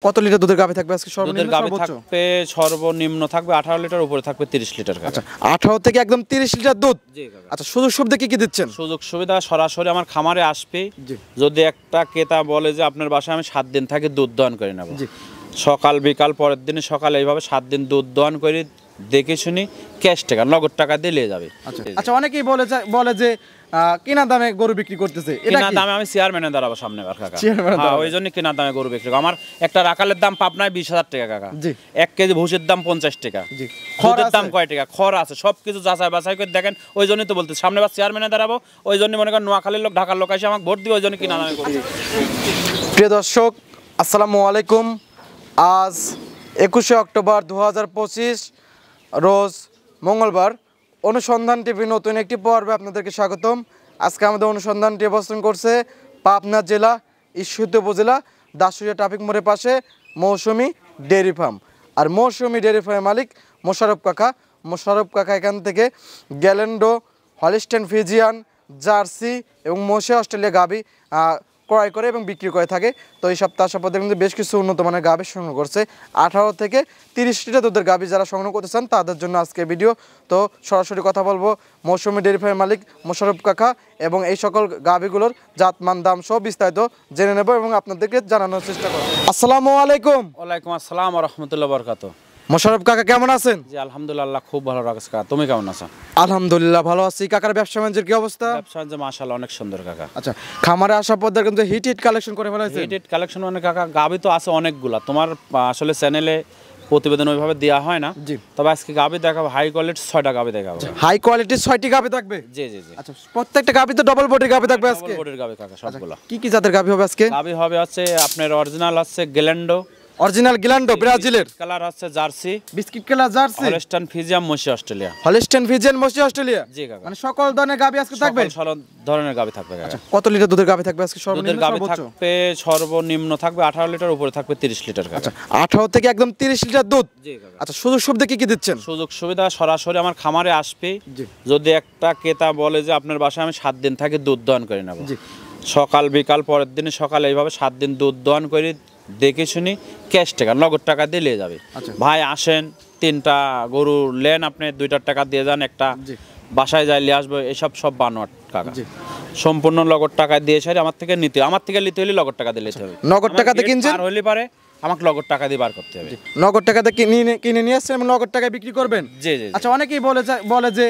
কত লিটার দুধের গাভী থাকবে আজকে? সর্বনিম্ন থাকবে সর্বনিম্ন থাকবে 18 লিটার, উপরে থাকবে 30 লিটার। আচ্ছা 18 থেকে একদম 30 লিটার দুধ। জি কাকা। আচ্ছা সুযোগ সুবিধা কি কি দিচ্ছেন? সুযোগ সুবিধা সরাসরি আমার খামারে আসবে। যদি একটা ক্রেতা বলে যে আপনার বাসায় আমি 7 দিন থাকি দুধ দহন করে নেব, সকাল বিকাল পরের দিনে সকালে এইভাবে 7 দিন দুধ দহন করে দেখে শুনি ক্যাশ টাকা নগদ টাকা দিয়ে নিয়ে যাবে। আচ্ছা অনেকেই বলে যে কিনা দামে গরু বিক্রি করতেছে, এটা কিনা দামে আমি চেয়ারম্যানের দাঁড়াবো সামনে বার কাকা। হ্যাঁ ওই জন্য কিনা দামে গরু বিক্রি। আমার একটা রাখালের দাম পাবনায় 20,000 টাকা কাকা। 1 কেজি ভুসির দাম 50 টাকা। দুধের দাম কয় টাকা, খড় আছে, সবকিছু যাচাই বাছাই করে দেখেন। ওই জন্যই তো বলতে সামনে বার চেয়ারম্যানে দাঁড়াবো। ওই জন্য মনে করেন নোয়াখালীর লোক ঢাকার লোক এসে আমাকে ভোট দিবে, ওই জন্য কিনা দামে গরু। প্রিয় দর্শক আসসালামু আলাইকুম। আজ 21শে অক্টোবর 2025 রোজ মঙ্গলবার। অনুসন্ধান টিভি নতুন একটি পর্বে আপনাদেরকে স্বাগতম। আজকে আমাদের অনুসন্ধানটি অবস্থান করছে পাবনা জেলা ঈশ্বরদী উপজেলা দাসুরিয়া ট্রাফিক মোড়ের পাশে মৌসুমী ডেয়ারি ফার্ম। আর মৌসুমী ডেয়ারি ফার্মের মালিক মোশাররফ কাকা। মোশাররফ কাকা এখান থেকে গ্যালেন্ডো, হলিস্টেইন ফ্রিজিয়ান, জার্সি এবং মোশে অস্ট্রেলিয়া গাভী ক্রয় করে এবং বিক্রি করে থাকে। তো এই সপ্তাহ আসার পর দেখুন বেশ কিছু উন্নত মানের গাভী সংগ্রহ করছে। 18 থেকে 30 লিটার দুধের গাভী যারা সংগ্রহ করতে চান তাদের জন্য আজকে ভিডিও। তো সরাসরি কথা বলবো মৌসুমী ডেয়ারি ফার্মের মালিক মোশাররফ কাকা এবং এই সকল গাভীগুলোর জাতমান দাম সহ বিস্তারিত জেনে নেব এবং আপনাদেরকে জানানোর চেষ্টা করব। আসসালামু আলাইকুম। ওয়ালাইকুম আসসালাম ওয়া রাহমাতুল্লাহি ওয়া বারাকাতুহু। মোশাররফ কাকা কেমন আছেন? জি আলহামদুলিল্লাহ খুব ভালো রাখছে কাকা, তুমি কেমন আছো? আলহামদুলিল্লাহ ভালো আছি। কাকার ব্যবসা বাণিজ্যের কি অবস্থা? ব্যবসা বাণিজ্য মাশাআল্লাহ অনেক সুন্দর কাকা। আচ্ছা খামারে আসার পর দেখুন যে হিট কালেকশন করে ফেলা হয়েছে। হিট কালেকশন মানে কাকা গাভী তো আছে অনেকগুলা, তোমার আসলে চ্যানেলে প্রতিবেদন ওইভাবে দেওয়া হয় না। তবে আজকে গাভী দেখাবো হাই কোয়ালিটি 6টা গাভী দেখাবো। হাই কোয়ালিটির 6টি গাভী থাকবে? জি জি জি। আচ্ছা প্রত্যেকটা গাভী তো ডাবল বডির গাভী থাকবে আজকে? ডাবল বডির গাভী কাকা সবগুলা। কি কি জাতের গাভী হবে আজকে? গাভী হবে আছে আপনার অরিজিনাল আছে গ্যালেন্ডো, অরিজিনাল গ্যালেন্ডো ব্রাজিলের, কালার আছে jersey, biscuit colour jersey, Holstein Friesian মোশে অস্ট্রেলিয়া। হলিস্টেইন ফ্রিজিয়ান মোশে অস্ট্রেলিয়া। জি কাকা। মানে সকল ধরনের গাভী আজকে থাকবে? সকল ধরনের গাভী থাকবে কাকা। আচ্ছা কত লিটার দুধের গাভী থাকবে আজকে? দুধের গাভী থাকবে সর্বনিম্ন থাকবে 18 লিটার, উপরে থাকবে 30 লিটার কাকা। আচ্ছা 18 থেকে একদম 30 লিটার দুধ। জি কাকা। আচ্ছা সুযোগ সুবিধা কি কি দিচ্ছেন? সুযোগ সুবিধা সরাসরি আমার খামারে আসবে। যদি একটা ক্রেতা বলে যে আপনার বাসায় আমি 7 দিন থাকি দুধ দহন করে নেব, সকাল বিকাল পরের দিনে সকালে এইভাবে 7 দিন দুধ দহন করে দেখে শুনি ক্যাশ টাকা নগদ টাকা দিয়ে নিয়ে যাবে। ভাই আসেন 3টা গরু লেন, আপনি 2টা টাকা দিয়ে যান, একটা বাসায় যাই নিয়ে আসবো, এসব সব বানোয়াট কাকা। সম্পূর্ণ নগদ টাকা দিয়ে সারি আমার থেকে নিতে হলে নগদ টাকা দিয়ে নিতে হবে। নগদ টাকাতে কিনছেন? আর হলে পারে আমাকে নগদ টাকা দিয়ে বার করতে হবে। নগদ টাকাতে কিনে নিয়ে আসছেন এবং নগদ টাকায় বিক্রি করবেন? জি জি। আচ্ছা অনেকেই বলে যে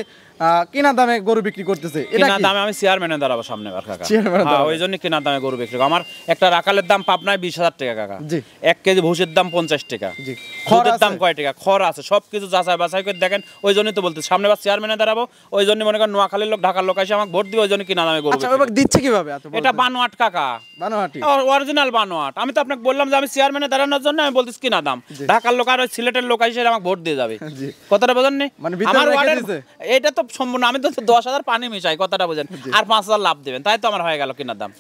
কিনা দামে গরু বিক্রি করতেছে, এটা কিনা দামে আমি চেয়ারম্যানের দাঁড়াবো সামনে বার কাকা। হ্যাঁ ওই জন্য কিনা দামে গরু বিক্রি। আমার একটা রাখালের দাম পাবনায় 20,000 টাকা কাকা। 1 কেজি ভুসির দাম 50 টাকা। দুধের দাম কয় টাকা, খড় আছে, সবকিছু যাচাই বাছাই করে দেখেন। ওই জন্যই তো বলতে সামনে বার চেয়ারম্যানে দাঁড়াবো। ওই জন্য মনে করেন নোয়াখালীর লোক ঢাকার লোক এসে আমাকে ভোট দিবে, ওই জন্য কিনা দামে গরু। আচ্ছা এবার দিচ্ছে কিভাবে? এটা বানোয়াট কাকা, বানোয়াটি অরিজিনাল বানোয়াট। আমি তো আপনাকে বললাম যে আমি চেয়ারম্যানে দাঁড়ানোর জন্য আমি বলতেছি কিনা দাম। ঢাকার লোক আর ওই সিলেটের লোক এসে আমাকে ভোট দিয়ে যাবে, কথাটা বোঝেন নি? আমার এটা তো সম্পূর্ণ আমি তো 10,000 পানি মিশাই, কথাটা বুঝেন, আর 5,000 লাভ দিবেন, তাই তো আমার হয়ে গেল কিনা দাম।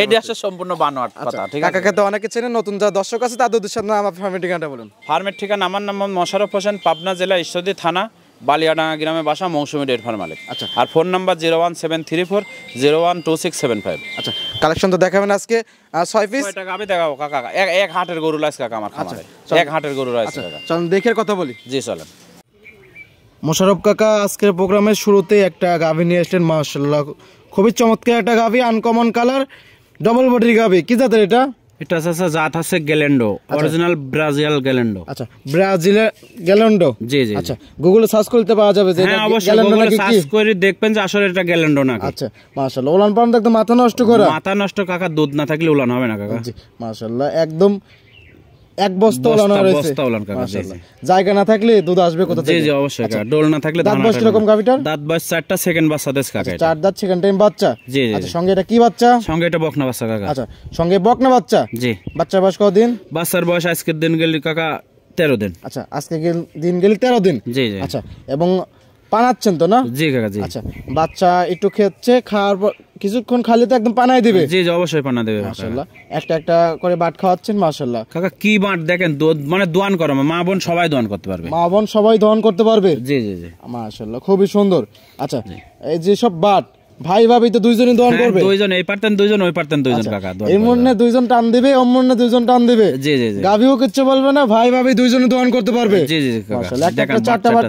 এইটা হচ্ছে সম্পূর্ণ বানোয়াট কথা, ঠিক আছে? কাকাকে তো অনেকে চেনে, নতুন যারা দর্শক আছে তাদের উদ্দেশ্যে আমার ফার্মের ঠিকানাটা বলুন। ফার্মের ঠিকানা আমার নাম মোশাররফ হোসেন, পাবনা জেলা ঈশ্বরদী থানা বালিয়াডাঙ্গা গ্রামে বাসা, মৌসুমী ডেয়ারি ফার্ম মালিক। আচ্ছা আর ফোন নাম্বার 01734012675। আচ্ছা কালেকশন তো দেখাবেন আজকে 6 পিস। কয় টাকা আমি দেখাবো কাকা? এক হাটের গরু লাইস কাকা আমার খামারে, এক হাটের গরু লাইস কাকা। চলুন দেখে কথা বলি। জি চলেন। মোশাররফ কাকা আজকের প্রোগ্রামের শুরুতে একটা গাভী নিয়ে আসলেন, মাশাআল্লাহ খুবই চমৎকার একটা গাভী, আনকমন কালার, ডাবল বডির গাভী। কি জাতের এটা? এটা আছে জাত আছে গ্যালেন্ডো, অরিজিনাল ব্রাজিল গ্যালেন্ডো। আচ্ছা ব্রাজিলের গ্যালেন্ডো। জি জি। আচ্ছা গুগলে সার্চ করতে পাওয়া যাবে যে এটা গ্যালেন্ডো নাকি? সার্চ করে দেখবেন যে আসলে এটা গ্যালেন্ডো নাকি। আচ্ছা মাশাআল্লাহ ওলান পান একদম মাথা নষ্ট করা। মাথা নষ্ট কাকা, দুধ না থাকলে উলান হবে না কাকা। জি মাশাআল্লাহ একদম এক বস্তা উলান রয়েছে। বস্তা উলান কাকা। জি জি। জায়গা না থাকলে দুধ আসবে কোথা থেকে? জি জি অবশ্যই কাকা। ডোল না থাকলে দাঁত বয়স কিরকম গাভীটার? দাঁত বয়স 4টা, সেকেন্ড বাচ্চা দেশ কাকা। 4 দাঁত সেকেন্ড টাইম বাচ্চা। জি জি। আচ্ছা সঙ্গে এটা কি বাচ্চা? সঙ্গে এটা বকনা বাচ্চা কাকা। আচ্ছা সঙ্গে বকনা বাচ্চা। জি। বাচ্চার বয়স কতদিন? বাচ্চার বয়স আজকের দিন গেলি কাকা 13 দিন। আচ্ছা আজকে দিন গেলি 13 দিন। জি জি। আচ্ছা এবং পানাচ্ছেন তো না? জি কাকা জি। আচ্ছা বাচ্চা একটু খেচ্ছে, খাওয়ার পর কিছুক্ষণ খালি তো একদম পানাই দিবে? জি জি অবশ্যই পানা দেবে মাশাআল্লাহ। একটা একটা করে বাট খাওয়াচ্ছেন, মাশাআল্লাহ কাকা। কি বাট দেখেন, মানে দোয়ান করে, মা বোন সবাই দোয়ান করতে পারবে। মা বোন সবাই দহন করতে পারবে? জি জি জি মাশাআল্লাহ খুবই সুন্দর। আচ্ছা এই যে সব বাট ভাই ভাবি তো দুইজনই দোয়ান করবে, দুইজন এই পারতেন দুইজন ওই পারতেন দুইজন কাকা এই মনে দুইজন টান দিবে, অম মনে দুইজন টান দিবে। জি জি জি, গাভিও কিচ্ছু বলবে না, ভাই ভাবি দুইজনই দোয়ান করতে পারবে। জি জি কাকা, মাশাআল্লাহ একটা চারটা বাট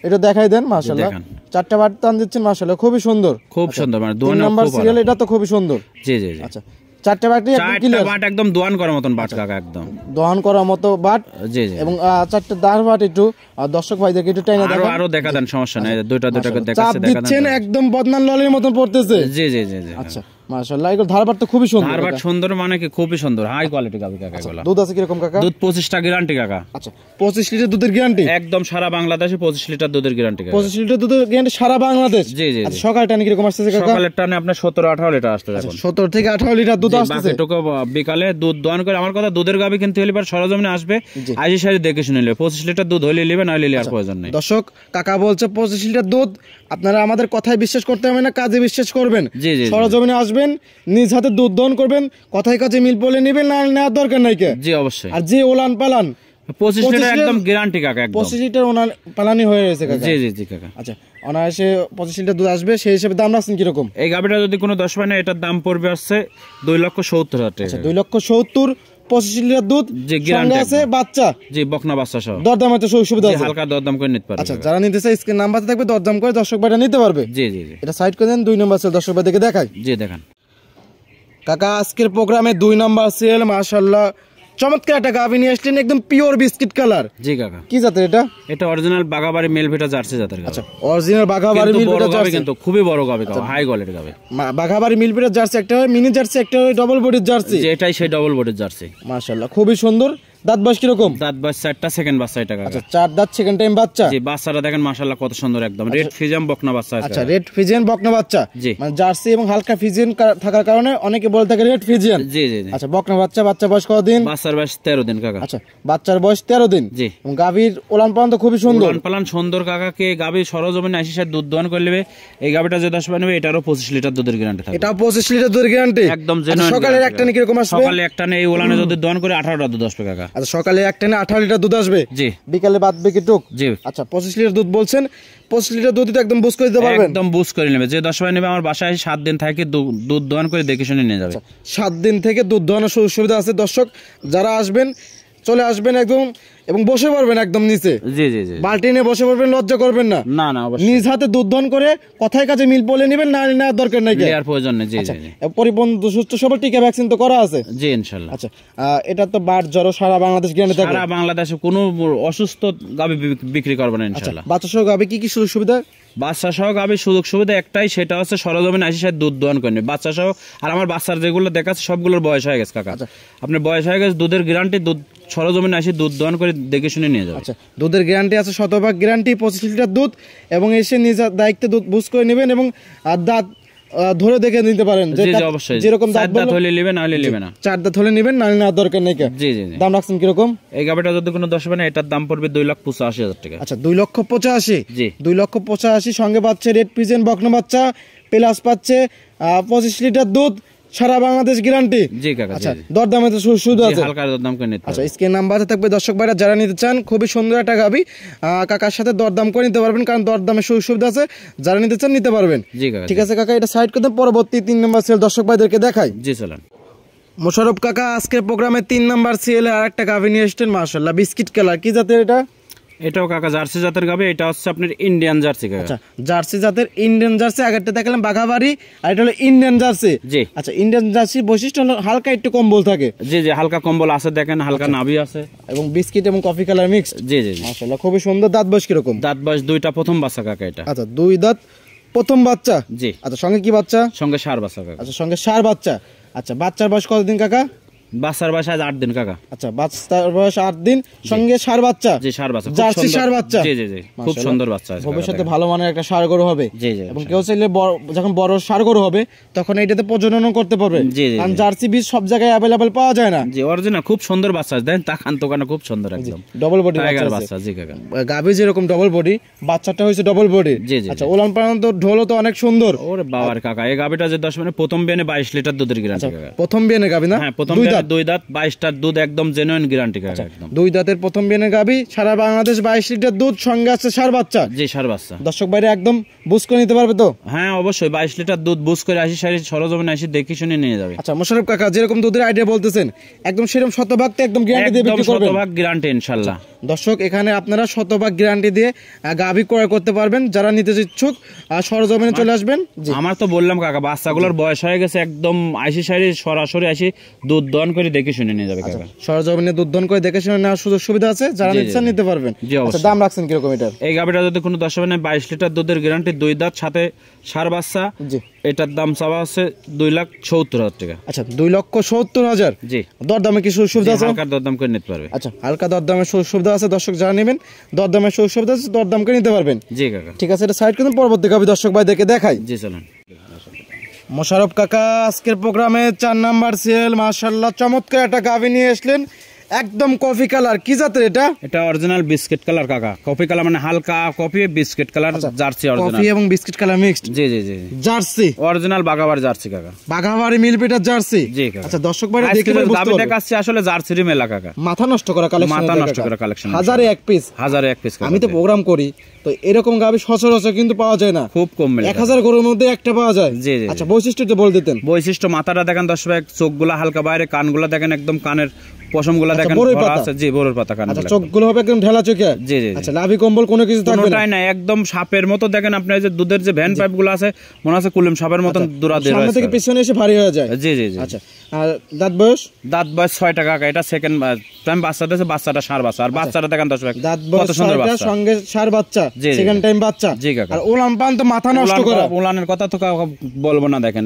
এটা দেখাই দেন। মাশাআল্লাহ চারটা বাট টান দিচ্ছেন, মাশাআল্লাহ খুবই সুন্দর, খুব সুন্দর, মানে দুই নাম্বার সিরিয়াল এটা তো খুবই সুন্দর। জি জি জি, আচ্ছা চারটা বাটই একদম ক্লিয়ার, বাট একদম দোয়ান করার মতন বাট কাকা, একদম দোয়ান করার মতো বাট। জি জি, এবং চারটা দাঁড় বাট একটু দর্শক ভাইদেরকে একটু টাইনা দেখান, আরো দেখা দেন, সমস্যা নাই, দুইটা দুইটা করে চাপ দেখাচ্ছে, দেখা দিচ্ছেন দেন একদম বদনান ললের মতন পড়তেছে। জি জি জি জি, আচ্ছা মাশাআল্লাহ এগুলো ধারবাট তো খুবই সুন্দর, ধারবাট সুন্দর মানে কি খুবই সুন্দর, হাই কোয়ালিটি গাবি কাকা এগুলো। দুধ আছে কিরকম কাকা? দুধ 25টা গ্যারান্টি কাকা। আচ্ছা 25 লিটার দুধের গ্যারান্টি একদম সারা বাংলাদেশে 25 লিটার দুধের গ্যারান্টি কাকা। 25 লিটার দুধের গ্যারান্টি সারা বাংলাদেশ। জি জি, আচ্ছা সকাল টানে কিরকম আসতেছে কাকা? সকালের টানে আপনার 17-18 লিটার আসতে এখন, 17 থেকে 18 লিটার দুধ আসতেছে। বাকিটুকু বিকালে দুধ দোয়ান করে। আমার কথা দুধের গাবি কিন্তু হলে পর সরজমিনে আসবে, আইসি সারি দেখে শুনে নেবে। 25 লিটার দুধ হলে নেবে, না হলে আর প্রয়োজন নেই। দর্শক কাকা বলছে 25 লিটার দুধ, আপনারা আমাদের কথায় বিশ্বাস করতে হবে না, কাজে বিশ্বাস করবেন। জি জি, সরজমিনে আসবেন, নিজ হাতে দুধ দহন করবেন, কথায় কাজে মিল বলে নেবেন, না নেওয়ার দরকার নাই কে। জি অবশ্যই। আর যে ওলান পালান 25 লিটার একদম গ্যারান্টি কাকা, একদম 25 লিটার ওলান পালানি হয়ে গেছে কাকা। জি জি জি কাকা। আচ্ছা অনায়াসে 25 লিটার দুধ আসবে, সেই হিসেবে দাম রাখছেন কিরকম? এই গাবিটা যদি কোনো 10 পায় না, এটার দাম পড়বে আসছে 2,70,000 টাকা। 2,70,000 25 লিটার দুধ, জি সঙ্গে গ্যারান্টি আছে বাচ্চা, জি বকনা বাচ্চা সহ, দরদাম হয়তো সুবিধা আছে, হালকা দরদাম করে নিতে পারবে। আচ্ছা যারা নিতে চায় স্ক্রিন নাম্বার থাকবে, দরদাম করে দর্শক ভাইরা নিতে পারবে। জি জি জি, এটা সাইড করে দেন, 2 নম্বর সেল দর্শক ভাইদেরকে দেখাই। জি দেখান কাকা আজকের প্রোগ্রামে 2 নম্বর সেল, মাশাআল্লাহ চমৎকার একটা গাভী নিয়ে আসলেন, একদম পিওর বিস্কিট কালার। জি কাকা। কি জাতের এটা? এটা অরিজিনাল বাগাবাড়ি মেলভিটা জার্সি জাতের গাভী। আচ্ছা অরিজিনাল বাঘাবাড়ি মিলভিটা জার্সি, কিন্তু খুবই বড় গাভী, হাই কোয়ালিটির গাভী। বাঘাবাড়ি মিলভিটা জার্সি একটা হয় মিনি জার্সি, একটা হয় ডবল বডির জার্সি। যে এটাই সেই ডবল বডির জার্সি। মাশাআল্লাহ খুবই সুন্দর। দাঁত বয়স কিরকম? দাঁত বয়স 4টা, সেকেন্ড বাচ্চা এটা কাকা। আচ্ছা 4 দাঁত, সেকেন্ড টাইম বাচ্চা। জি বাচ্চাটা দেখেন মাশাআল্লাহ কত সুন্দর, একদম রেড ফিজিয়াম বকনা বাচ্চা আছে। আচ্ছা রেড ফিজিয়ান বকনা বাচ্চা, জি মানে জার্সি এবং হালকা ফিজিয়ান থাকার কারণে অনেকে বলে থাকে রেড ফিজিয়ান। জি জি জি। আচ্ছা বকনা বাচ্চা, বাচ্চা বয়স কতদিন? বাচ্চার বয়স 13 দিন কাকা। আচ্ছা বাচ্চার বয়স 13 দিন। জি। এবং গাভীর ওলান পালান তো খুবই সুন্দর, ওলান পালান সুন্দর কাকা। কে গাভী সরজমিনে আইসি সাথে দুধ দহন করে নেবে, এই গাভীটা যে 10 নেবে এটারও 25 লিটার দুধের গ্যারান্টি থাকবে। এটাও 25 লিটার দুধের গ্যারান্টি একদম আচ্ছা, জেনুইন। সকালের একটা নে কিরকম আসবে? সকালে একটা নে এই ওলানে যদি দহন করে 18টা দুধ আসবে কাকা। আচ্ছা সকালে একটা নে 18 লিটার দুধ আসবে। জি। বিকালে বাদবে কি টুক? জি। আচ্ছা 25 লিটার দুধ বলছেন, 25 লিটার দুধ তো একদম বুঝ করে দিতে পারবেন? একদম বুঝ করে নেবে। যে 10 নেবে আমার বাসায় 7 দিন থাকে দুধ দহন করে দেখে শুনে নিয়ে যাবে। 7 দিন থেকে দুধ দহনের সুবিধা আছে। দর্শক যারা আসবেন চলে আসবেন একদম, এবং বসে পড়বেন একদম নিচে। জি জি জি, বালতি নিয়ে বসে পড়বেন, লজ্জা করবেন না। না না অবশ্যই। নিজ হাতে দুধ দহন করে কথায় কাজে মিল বলে নেবেন, না নেওয়ার দরকার নাই। আর প্রয়োজন নেই। জি জি জি। পরিপূর্ণ সুস্থ সবল টিকা ভ্যাকসিন তো করা আছে। জি ইনশাআল্লাহ। আচ্ছা এটা তো বাট জ্বর সারা বাংলাদেশ গ্যারান্টি থাকবে। সারা বাংলাদেশে কোনো অসুস্থ গাভী বিক্রি করবে না ইনশাআল্লাহ। বাচ্চা সহ গাভী কি কি সুযোগ সুবিধা? বাচ্চা সহ গাভীর সুযোগ সুবিধা একটাই, সেটা হচ্ছে সরজমিনে আইসি সাথে দুধ দহন করে নেবে বাচ্চা সহ। আর আমার বাচ্চার যেগুলো দেখাচ্ছে সবগুলোর বয়স হয়ে গেছে কাকা। আপনার বয়স হয়ে গেছে, দুধের গ্যারান্টি, দুধ সরজমিনে আসি দুধ দহন করে দেখে শুনে নিয়ে যাবে। আচ্ছা দুধের গ্যারান্টি আছে, শতভাগ গ্যারান্টি, 25 লিটার দুধ, এবং এসে নিজ দায়িত্বে দুধ বুঝ করে নেবেন, এবং দাঁত ধরে দেখে নিতে পারেন। যেরকম দাঁত হলে নেবে, না হলে নেবে না। 4 দাঁত হলে নেবেন, না নেওয়ার দরকার নেই। জি জি। দাম রাখছেন কিরকম? এই গাভীটা যদি কোনো 10 না, এটার দাম পড়বে 2,85,000 টাকা। আচ্ছা 2,85,000। জি 2,85,000 সঙ্গে পাচ্ছে রেড পিজেন বকনা বাচ্চা, প্লাস পাচ্ছে 25 লিটার দুধ, সারা বাংলাদেশ গ্যারান্টি। জি কাকা। আচ্ছা দরদামে তো সুবিধা আছে, হালকা দরদাম করে নিতে। আচ্ছা স্ক্রিন নাম্বার থাকবে, দর্শক ভাইরা যারা নিতে চান খুবই সুন্দর একটা গাভী, কাকার সাথে দরদাম করে নিতে পারবেন, কারণ দরদামে সুবিধা আছে। যারা নিতে চান নিতে পারবেন। জি কাকা। ঠিক আছে কাকা, এটা সাইড করে দেন, পরবর্তী 3 নম্বর সেল দর্শক ভাইদেরকে দেখাই। জি চলেন। মোশাররফ কাকা আজকের প্রোগ্রামে 3 নম্বর সেলে আর একটা গাভী নিয়ে এসেছেন, মাশাআল্লাহ বিস্কিট কালার। কি জাতের এটা? এটাও কাকা জার্সি জাতের গাভী। এটা হচ্ছে আপনার ইন্ডিয়ান জার্সি কাকা। আচ্ছা জার্সি জাতের ইন্ডিয়ান জার্সি। আগেরটা দেখালাম বাঘাবাড়ি, আর এটা হলো ইন্ডিয়ান জার্সি। জি। আচ্ছা ইন্ডিয়ান জার্সি বৈশিষ্ট্য হলো হালকা একটু কম্বল থাকে। জি জি, হালকা কম্বল আছে দেখেন, হালকা নাভি আছে, এবং বিস্কিট এবং কফি কালার মিক্সড। জি জি জি। মাশাআল্লাহ খুবই সুন্দর। দাঁত বয়স কিরকম? দাঁত বয়স 2টা, প্রথম বাচ্চা কাকা এটা। আচ্ছা 2 দাঁত প্রথম বাচ্চা। জি। আচ্ছা সঙ্গে কি বাচ্চা? সঙ্গে ষাঁড় বাচ্চা কাকা। আচ্ছা সঙ্গে ষাঁড় বাচ্চা। আচ্ছা বাচ্চার বয়স কতদিন কাকা? বাচ্চার বয়স আজ 8 দিন কাকা। আচ্ছা বাচ্চার বয়স 8 দিন, সঙ্গে ষাঁড় বাচ্চা। জি ষাঁড় বাচ্চা, জার্সি ষাঁড় বাচ্চা। জি জি জি, খুব সুন্দর বাচ্চা আছে। ভবিষ্যতে ভালো মানের একটা ষাঁড় গরু হবে। জি জি। এবং কেউ চাইলে যখন বড় ষাঁড় গরু হবে তখন এইটাতে প্রজননও করতে পারবে। জি জি। কারণ জার্সি বীজ সব জায়গায় अवेलेबल পাওয়া যায় না। জি অরিজিনাল খুব সুন্দর বাচ্চা আছে, দেখেন তাকান তোকানো খুব সুন্দর একদম। ডবল বডি বাচ্চা। জি কাকা। গাভী যেরকম ডবল বডি, বাচ্চাটা হইছে ডবল বডি। জি জি। আচ্ছা ওলান পালান তো ঢোলও তো অনেক সুন্দর। ওরে বাবার কাকা, এই গাভীটা যে 10 প্রথম বিয়ানে 22 লিটার দুধের গ্যারান্টি কাকা। প্রথম বিয়ানে গাভী না? হ্যাঁ প্রথম দাঁত? 2 দাঁত 22টার দুধ একদম জেনুইন গ্যারান্টি কাকা একদম। 2 দাঁতের প্রথম বিয়ানের গাভী, সারা বাংলাদেশ 22 লিটার দুধ, সঙ্গে আছে ষাঁড় বাচ্চা। জি ষাঁড় বাচ্চা। দর্শক ভাইরা একদম বুঝ করে নিতে পারবে তো? হ্যাঁ অবশ্যই 22 লিটার দুধ বুঝ করে আসি সারি সরজমিনে আসি দেখি শুনে নিয়ে যাবে। আচ্ছা মোশাররফ কাকা যেরকম দুধের আইডিয়া বলতেছেন একদম সেরকম শতভাগ তো একদম গ্যারান্টি দিয়ে বিক্রি করবেন? শতভাগ গ্যারান্টি ইনশাআল্লাহ। দর্শক এখানে আপনারা শতভাগ গ্যারান্টি দিয়ে গাভী ক্রয় করতে পারবেন। যারা নিতে ইচ্ছুক সরজমিনে চলে আসবেন। আমার তো বললাম কাকা বাচ্চাগুলোর বয়স হয়ে গেছে, একদম আইসি সারি সরাসরি আসি দুধ দহন করে দেখে শুনে নিয়ে যাবে কাকা। সরজমিনে দুধ দহন করে দেখে শুনে নেওয়ার সুযোগ সুবিধা আছে, যারা নিচ্ছেন নিতে পারবেন। আচ্ছা দাম রাখছেন কিরকম এটার? এই গাভীটা যদি কোনো দর্শক নেয় 22 লিটার দুধের গ্যারান্টি, 2 দাঁত সাথে ষাঁড় বাচ্চা। জি এটার দাম চাওয়া আছে 2,70,000 টাকা। আচ্ছা 2,70,000। জি দরদামে কি সুযোগ সুবিধা আছে? হালকা দরদাম করে নিতে পারবে। আচ্ছা হালকা দরদামের সুযোগ সুবিধা আছে, দর্শক যারা নেবেন দরদামের সুযোগ সুবিধা আছে, দরদাম করে নিতে পারবেন। জি কাকা ঠিক আছে, এটা সাইড করুন, পরবর্তী গাভী দর্শক ভাই দেখে দেখাই। জি চলুন। মোশাররফ কাকা আজকের প্রোগ্রামে 4 নাম্বার সিরিয়াল মাশাআল্লাহ চমৎকার একটা গাভী নিয়ে আসলেন, একদম কফি কালার। কি জাতের এটা? এটা অরিজিনাল বিস্কিট কালার কাকা। কফি কালার মানে হালকা coffee biscuit colour jersey original. Coffee এবং বিস্কিট কালার মিক্সড। জি জি জি জার্সি অরিজিনাল বাগাবাড়ি জার্সি কাকা। বাঘাবাড়ি মিলপিটার জার্সি। জি কাকা। আচ্ছা দর্শক ভাইরা দেখে গাবি দেখাচ্ছি আসলে জার্সিরই মেলা কাকা। মাথা নষ্ট করা কালেকশন, মাথা নষ্ট করা কালেকশন। হাজারে এক পিস। হাজারে এক পিস। আমি তো প্রোগ্রাম করি তো এরকম গাবি সচরাচর কিন্তু পাওয়া যায় না, খুব কম মেলে। 1000 গরুর মধ্যে একটা পাওয়া যায়। জি জি। আচ্ছা বৈশিষ্ট্যটা বল দিতেন। বৈশিষ্ট্য মাথাটা দেখেন দর্শক ভাই, চোখগুলা হালকা বাইরে, কানগুলা দেখেন একদম কানের পশমগুলা দেখেন ভরা আছে। জি বড়র পাতা কান। আচ্ছা চোখগুলো হবে একদম ঢেলা চোখে। জি জি। আচ্ছা লাভি কম্বল কোনো কিছু থাকবে না? কোনোটাই না, একদম সাপের মতো দেখেন আপনি, যে দুধের যে ভ্যান পাইপগুলো আছে মনে আছে কুলিম সাপের মতন দুরা দিয়ে সামনে থেকে পিছনে এসে ভারী হয়ে যায়। জি জি জি। আচ্ছা আর দাঁত বয়স? দাঁত বয়স 6টা কাকা। এটা সেকেন্ড টাইম বাচ্চা দিয়েছে, বাচ্চাটা ষাঁড় বাচ্চা। আর বাচ্চাটা দেখেন দর্শক ভাই দাঁত বয়স 6টা, সঙ্গে ষাঁড় বাচ্চা, সেকেন্ড টাইম বাচ্চা। জি কাকা। আর উলান পান তো মাথা নষ্ট করা। উলানের কথা তো বলবো না, দেখেন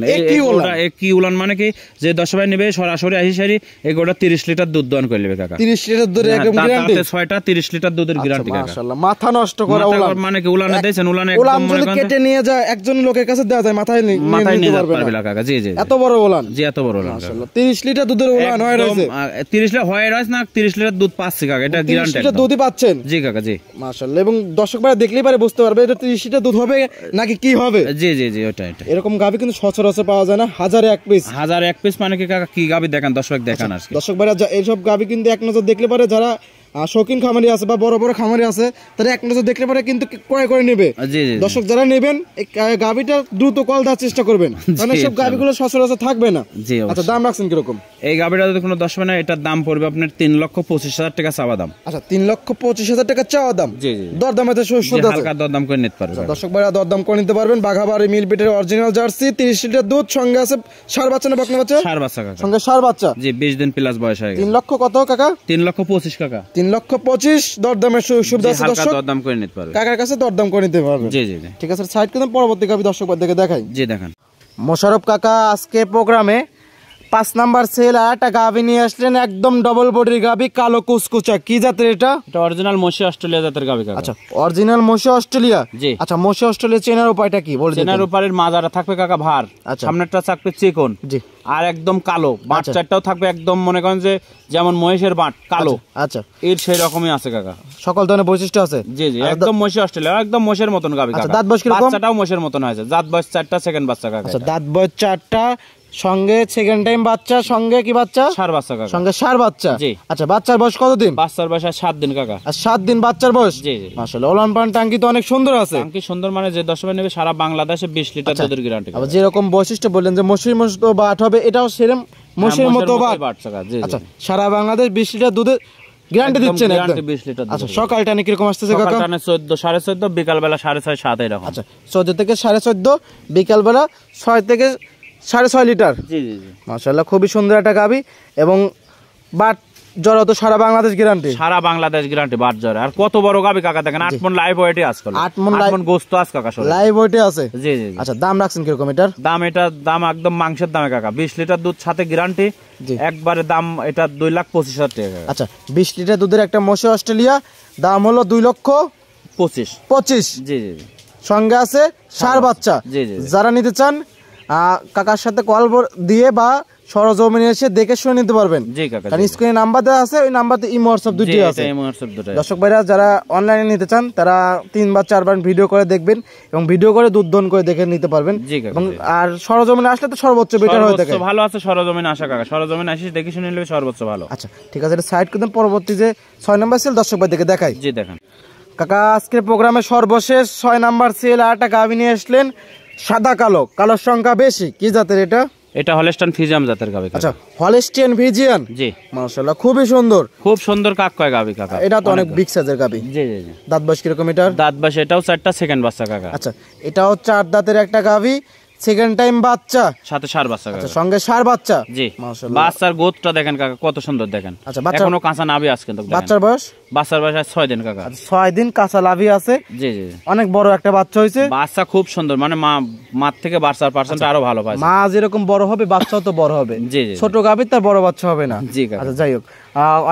কি উলান মানে কি, যে দর্শক ভাই নেবে সরাসরি আসি সারি এই গোটা 30 লিটার দুধ দহন করে নেবে কাকা। 30 লিটার দুধের একদম গ্যারান্টি। 6টা 30 লিটার দুধের গ্যারান্টি কাকা। মাশাআল্লাহ মাথা নষ্ট করা উলান মানে কি উলানে দিয়েছেন, উলানে একদম মনে করেন কেটে নিয়ে যায় একজন লোকের কাছে দেওয়া যায়, মাথায় নিয়ে যেতে পারবে না কাকা। জি জি। এত বড় উলান। জি এত বড় উলান। মাশাআল্লাহ 30 লিটার দুধের উলান হয় রয়েছে। 30 লিটার হয় রয়েছে না, 30 লিটার দুধ পাচ্ছে কাকা, এটা গ্যারান্টি। 30 লিটার দুধই পাচ্ছেন? জি কাকা জি। মাশাআল্লাহ। এবং দর্শক ভাই দেখলেই পারে বুঝতে পারবে এটা 30 লিটার দুধ হবে নাকি কি হবে। জি জি জি ওটা এটা। এরকম গাভী কিন্তু সচরাচর পাওয়া যায় না, হাজারে এক পিস। হাজারে এক পিস মানে কি কাকা, কি গাভী দেখেন দর্শক দেখান আজকে। দর্শক ভাইরা এইসব গাভী কিন্তু এক নজর দেখলে পারে, যারা শৌখিন খামারি আছে বা বড় বড় খামারি আছে তারা এক নজর দেখলে পারে কিন্তু ক্রয় করে নেবে। জি জি। দর্শক যারা নেবেন এই গাভীটা দ্রুত কল দেওয়ার চেষ্টা করবেন, কারণ সব গাভীগুলো সচরাচর থাকবে না। জি। আচ্ছা দাম রাখছেন কিরকম? এই গাভীটা যদি কোনো দর্শক না, এটার দাম পড়বে আপনার 3,25,000 টাকা চাওয়া দাম। আচ্ছা 3,25,000 টাকা চাওয়া দাম। জি জি। দরদাম এতে সুবিধা আছে, হালকা দরদাম করে নিতে পারবে। দর্শক ভাইরা দরদাম করে নিতে পারবেন। বাঘাবাড়ি মিলপিটের অরিজিনাল জার্সি, 30 লিটার দুধ, সঙ্গে আছে ষাঁড় বাচ্চা না বকনা বাচ্চা? ষাঁড় বাচ্চা কাকা। সঙ্গে ষাঁড় বাচ্চা। জি 20 দিন প্লাস বয়স হয়ে গেছে। 3 লক্ষ কত কাকা? 3,25,000 কাকা। 3,25,000 দরদামের সুবিধা আছে দর্শক। দরদাম করে নিতে পারবে। কাকার কাছে দরদাম করে নিতে পারবে। জি জি জি। ঠিক আছে সাইড করে পরবর্তী গাভী দর্শক ভাই দেখে দেখাই। জি দেখান। মোশাররফ কাকা আজকে প্রোগ্রামে 5 নাম্বার সেল আর একটা গাভী নিয়ে আসলেন, একদম ডবল বডির গাভী, কালো কুচকুচা। কি জাতের এটা? এটা অরিজিনাল মশি অস্ট্রেলিয়া জাতের গাভী কাকা। আচ্ছা অরিজিনাল মশি অস্ট্রেলিয়া। জি। আচ্ছা মশি অস্ট্রেলিয়া চেনার উপায়টা কি বল দিন? চেনার উপরের মাজারা থাকবে কাকা ভার, সামনেরটা থাকবে চিকন। জি। আর একদম কালো, বাট চারটাও থাকবে একদম মনে করেন যে যেমন মহিষের বাট কালো। আচ্ছা এর সেই রকমই আছে কাকা, সকল ধরনের বৈশিষ্ট্য আছে। জি জি একদম মশি অস্ট্রেলিয়া, একদম মশের মতন গাভী কাকা। দাঁত বয়স কিরকম? বাচ্চাটাও মশের মতন হয়েছে, দাঁত বয়স 4টা, সেকেন্ড বাচ্চা কাকা। আচ্ছা দাঁত বয়স 4টা, সঙ্গে সেকেন্ড টাইম বাচ্চা, সঙ্গে কি বাচ্চা? ষাঁড় বাচ্চা কাকা। সঙ্গে ষাঁড় বাচ্চা। জি। আচ্ছা বাচ্চার বয়স কতদিন? বাচ্চার বয়স 7 দিন কাকা। আর 7 দিন বাচ্চার বয়স। জি জি। মাশাআল্লাহ ওলান পান টাঙ্কি তো অনেক সুন্দর আছে। টাঙ্কি সুন্দর মানে যে দর্শক নেবে সারা বাংলাদেশে 20 লিটার দুধের গ্যারান্টি। আবার যেরকম বৈশিষ্ট্য বললেন যে মশির মতো বাট হবে, এটাও সেরকম মশির মতো বাট। আচ্ছা সারা বাংলাদেশ 20 লিটার দুধের গ্যারান্টি দিচ্ছেন একদম 20 লিটার। আচ্ছা সকালটা নাকি কিরকম আসতেছে কাকা? সকালটা 14 14:30, বিকাল বেলা 6:30 7 এরকম। আচ্ছা 14 থেকে 14:30, বিকাল বেলা 6 থেকে 6.5 লিটার। জি জি জি। মাশাআল্লাহ খুবই সুন্দর একটা গাভী, এবং বাট জ্বর তো সারা বাংলাদেশ গ্যারান্টি। সারা বাংলাদেশ গ্যারান্টি বাট জ্বর। আর কত বড় গাভী কাকা দেখেন, 8 মণ লাইভ ওয়েটে আছে। 8 মণ গোশত আছে কাকা, লাইভ ওয়েটে আছে। জি জি। আচ্ছা দাম রাখছেন কিরকম এটার? এটার দাম একদম মাংসের দামে কাকা, 20 লিটার দুধ সাথে গ্যারান্টি। একবারে দাম এটা 2,25,000 টাকা। আচ্ছা 20 লিটার দুধের একটা মশি অস্ট্রেলিয়া, দাম হলো 2,25,000। জি জি। সঙ্গে আছে ষাঁড় বাচ্চা। জি জি। যারা নিতে চান কাকার সাথে কল দিয়ে বা সরজমিনে এসে দেখে শুনে নিতে পারবেন। জি কাকা, কারণ স্ক্রিনে নাম্বার দেওয়া আছে, ওই নাম্বারতে ইমো হোয়াটসঅ্যাপ দুটোই আছে। দর্শক ভাইরা যারা অনলাইনে নিতে চান তারা 3 বা 4 বার ভিডিও করে দেখবেন এবং ভিডিও করে দুধ দহন করে দেখে নিতে পারবেন। এবং আর সরজমিনে আসলে তো সর্বোচ্চ বেটার হয়ে থাকে। ভালো আছে সরজমিনে আসা কাকা, সরজমিনে আসি দেখে শুনে নিলে সর্বোচ্চ ভালো। আচ্ছা ঠিক আছে, এটা সাইড করতে পরবর্তী যে 6 নাম্বার সেল দর্শক ভাই দেখে দেখাই। জি দেখেন কাকা, আজকের প্রোগ্রামে সর্বশেষ 6 নাম্বার সেল আর একটা গাভী নিয়ে আসলেন, সাদা কালো, কালোর সংখ্যা বেশি, কি জাতের এটা? এটা হলস্টাইন ফ্রিজিয়ান জাতের গাভী। আচ্ছা, হলস্টাইন ফ্রিজিয়ান। জি মাশাআল্লাহ, খুবই সুন্দর, খুব সুন্দর কাক কয় গাভী কাকা। এটা তো অনেক বিগ সাইজের গাভী। জি জি জি। দাঁত বয়স কিরকম এটার? দাঁত বয়স এটাও 4টা সেকেন্ড বাচ্চা কাকা। আচ্ছা, এটাও 4 দাঁতের একটা গাভী, সেকেন্ড টাইম বাচ্চা, সাথে সার বাচ্চা কাকা। আচ্ছা, সঙ্গে সার বাচ্চা। জি মাশাআল্লাহ। বাচ্চার গোদটা দেখেন কাকা কত সুন্দর দেখেন। আচ্ছা, বাচ্চা এখনো কাঁচা নাভি আছে কিন্তু। বাচ্চার বয়স? বাচ্চার বয়স 6 দিন কাকা। 6 দিন কাঁচা লাভি আছে। জি জি। অনেক বড় একটা বাচ্চা হয়েছে। বাচ্চা খুব সুন্দর, মানে মার থেকে বাচ্চার পার্সেন্ট আরো ভালো পায়। মা যেরকম বড় হবে বাচ্চাও তো বড় হবে। জি জি। ছোট গাভী তার বড় বাচ্চা হবে না। জি কাকা। আচ্ছা, যাই হোক,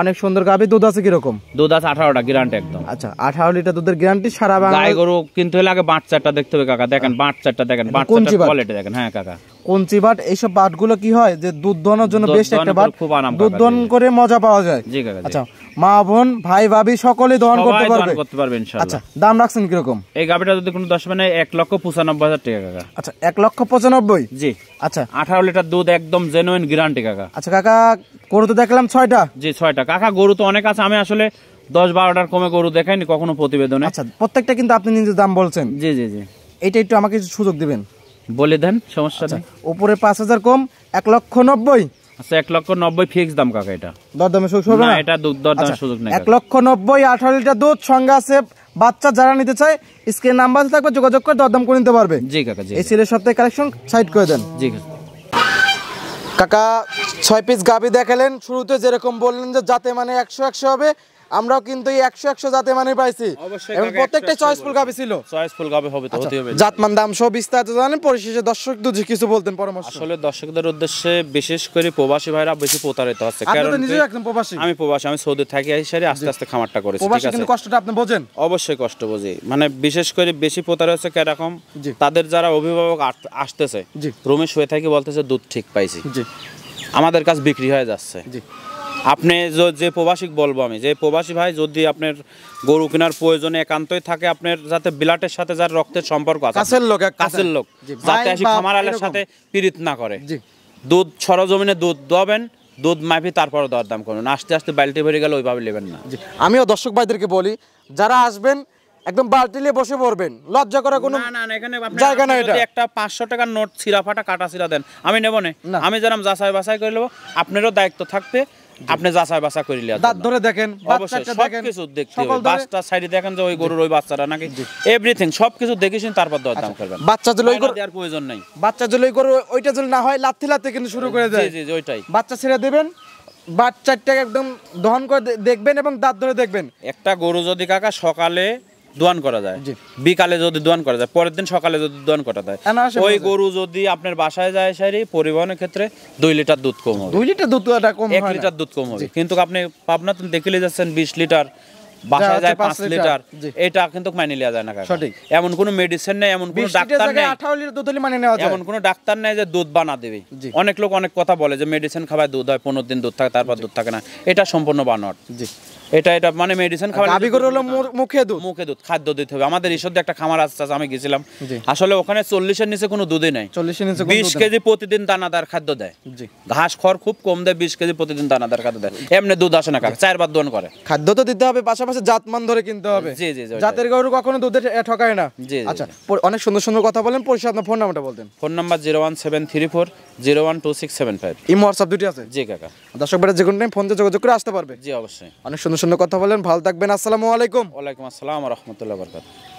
অনেক সুন্দর গাভী। দুধ আছে কিরকম? দুধ আছে 18টা গ্যারান্টি একদম। আচ্ছা, 18 লিটার দুধের গ্যারান্টি সারা বাংলা। গাই গরু কিন্তু হলে আগে বাচ্চাটা দেখতে হবে কাকা। দেখেন বাচ্চাটা দেখেন, বাচ্চাটার কোয়ালিটি দেখেন। হ্যাঁ কাকা, কঞ্চি বাট এইসব বাটগুলো কি হয় যে দুধ দহনের জন্য বেশ একটা বাট, খুব আরাম, দুধ দহন করে মজা পাওয়া যায়। জি কাকা। আচ্ছা, মা বোন ভাই ভাবি সকলেই দহন করতে পারবে ইনশাআল্লাহ। আচ্ছা, দাম রাখছেন কিরকম? এই গাবিটা যদি কোনো 10 মানে 1,95,000 টাকা কাকা। আচ্ছা, 1,95,000। জি। আচ্ছা, 18 লিটার দুধ একদম জেনুইন গ্যারান্টি কাকা। আচ্ছা কাকা, গরু তো দেখলাম 6টা। জি 6টা কাকা। গরু তো অনেক আছে, আমি আসলে 10-12টার কমে গরু দেখাইনি কখনো প্রতিবেদনে। আচ্ছা, প্রত্যেকটা কিন্তু আপনি নিজে দাম বলছেন। জি জি জি। এটা একটু আমাকে সুযোগ দিবেন, বলে দেন, সমস্যা নেই। উপরে 5,000 কম, 1,90,000। আচ্ছা, 1,90,000 ফিক্স দাম কাকা। এটা দরদামে সুযোগ হবে না? না, এটা দরদামের সুযোগ নেই। 1,90,000, 18 লিটার দুধ, সঙ্গে আছে বাচ্চা। যারা নিতে চায় স্ক্রিন নাম্বার থাকবে, যোগাযোগ করে দরদাম করে নিতে পারবে। জি কাকা। জি। এই ছেলের সপ্তাহে কালেকশন সাইড করে দেন। জি কাকা। কাকা, 6 পিস গাভী দেখালেন, শুরুতে যেরকম বললেন যে যাতে মানে 100 হবে, আমরাও কিন্তু এই 100 জাতে মানে পাইছি এবং প্রত্যেকটা চয়েসফুল গাভী ছিল। চয়েসফুল গাভী হবে তো হতেই হবে। জাতমান দাম সব বিস্তারিত জানেন। পরিশেষে দর্শক দুজি কিছু বলতেন পরামর্শ। আসলে দর্শকদের উদ্দেশ্যে বিশেষ করে প্রবাসী ভাইরা বেশি প্রতারিত হচ্ছে। কারণ আমি প্রবাসী, আমি সৌদি থাকি, এসে আস্তে আস্তে খামারটা করেছি। ঠিক আছে, কিন্তু কষ্টটা আপনি বোঝেন। অবশ্যই কষ্ট বুঝি। মানে বিশেষ করে বেশি প্রতারিত হচ্ছে কিরকম, তাদের যারা অভিভাবক আসতেছে রুমে শুয়ে থাকি বলতেছে দুধ ঠিক পাইছি, আমাদের কাছে বিক্রি হয়ে যাচ্ছে। আপনি যে প্রবাসী বলবো আমি, যে প্রবাসী ভাই যদি আপনার গরু কেনার প্রয়োজনে একান্তই থাকে, আপনার যাতে বিলাটের সাথে যার রক্তের সম্পর্ক আছে, কাছের লোক যাতে আসি খামার আলের সাথে পীড়িত না করে, দুধ সরজমিনে দুধ দবেন, দুধ মাপি তারপর দরদাম করুন। আস্তে আস্তে বালতি ভরে গেলে ওইভাবে নেবেন না। আমিও দর্শক ভাইদেরকে বলি, যারা আসবেন একদম বালতি নিয়ে বসে পড়বেন, লজ্জা করার কোনো এখানে জায়গা না। এটা একটা 500 টাকার নোট ছিঁড়া ফাটা কাটা ছিঁড়া দেন, আমি নেব না। আমি যেরকম যাচাই বাছাই করে নেবো, আপনারও দায়িত্ব থাকবে, আপনি যাচাই বাছাই করে নিয়ে দাঁত ধরে দেখেন, অবশ্যই সবকিছু দেখতে হবে। বাচ্চা সাইডে দেখেন যে ওই গরুর ওই বাচ্চাটা নাকি, এভরিথিং সবকিছু দেখে শুনে তারপর দরদাম করবেন। বাচ্চা যদি ওই গরু দেওয়ার প্রয়োজন নাই, বাচ্চা যদি ওই গরু ওইটা যদি না হয় লাথি লাথি কিন্তু শুরু করে দেয়। জি জি, ওইটাই। বাচ্চা ছেড়ে দেবেন, বাচ্চাটাকে একদম দহন করে দেখবেন এবং দাঁত ধরে দেখবেন। একটা গরু যদি কাকা সকালে দোয়ান করা যায়, বিকালে যদি দোয়ান করা যায়, পরের দিন সকালে যদি দোয়ান করা যায়, ওই গরু যদি আপনার বাসায় যায় সারি পরিবহনের ক্ষেত্রে 2 লিটার দুধ কম হবে। 2 লিটার দুধ কম, 1 লিটার দুধ কম হবে। কিন্তু আপনি পাবনা দেখলে যাচ্ছেন 20 লিটার, বাসায় যায় 5 লিটার, এটা কিন্তু মাইনে নেওয়া যায় না কাকা। সঠিক। এমন কোনো মেডিসিন নেই, এমন কোনো ডাক্তার নেই, 18 লিটার দুধ মানে নেওয়া যায়, এমন কোনো ডাক্তার নেই যে দুধ বানা দেবে। অনেক লোক অনেক কথা বলে যে মেডিসিন খাওয়ায় দুধ হয়, 15 দিন দুধ থাকে, তারপর দুধ থাকে না। এটা সম্পূর্ণ বানোয়াট। জি, এটা মানে মেডিসিন খাওয়া। গাভী গরু হলো মুখে দুধ, খাদ্য দিতে হবে। আমাদের ঈশ্বরদী একটা খামার আছে, আমি গেছিলাম, আসলে ওখানে 40 এর নিচে কোনো দুধই নাই। 40 এর নিচে 20 কেজি প্রতিদিন দানাদার খাদ্য দেয়। ঘাস খড় খুব কম দেয়, 20 কেজি প্রতিদিন দানাদার খাদ্য দেয়। এমনি দুধ আসে না কাকা, 4 বার দোয়ান করে। খাদ্য তো দিতে হবে, পাশাপাশি জাতমান ধরে কিনতে হবে। জি জি, জাতের গরু কখনো দুধে ঠকায় না। আচ্ছা, অনেক সুন্দর সুন্দর কথা বলেন। পরিশেষে আপনার ফোন নাম্বারটা বলতেন। Phone number 01734012675। এই হোয়াটসঅ্যাপ দুটি আছে। জি কাকা। দর্শক ভাইরা যে কোনো টাইম ফোন দিয়ে যোগাযোগ করে আসতে পারবে। জি অবশ্যই। অনেক সুন্দর সুন্দর কথা বলেন। ভালো থাকবেন। আসসালামু আলাইকুম। ওয়ালাইকুম আসসালাম ওয়া রাহমাতুল্লাহি ওয়া বারাকাতুহু।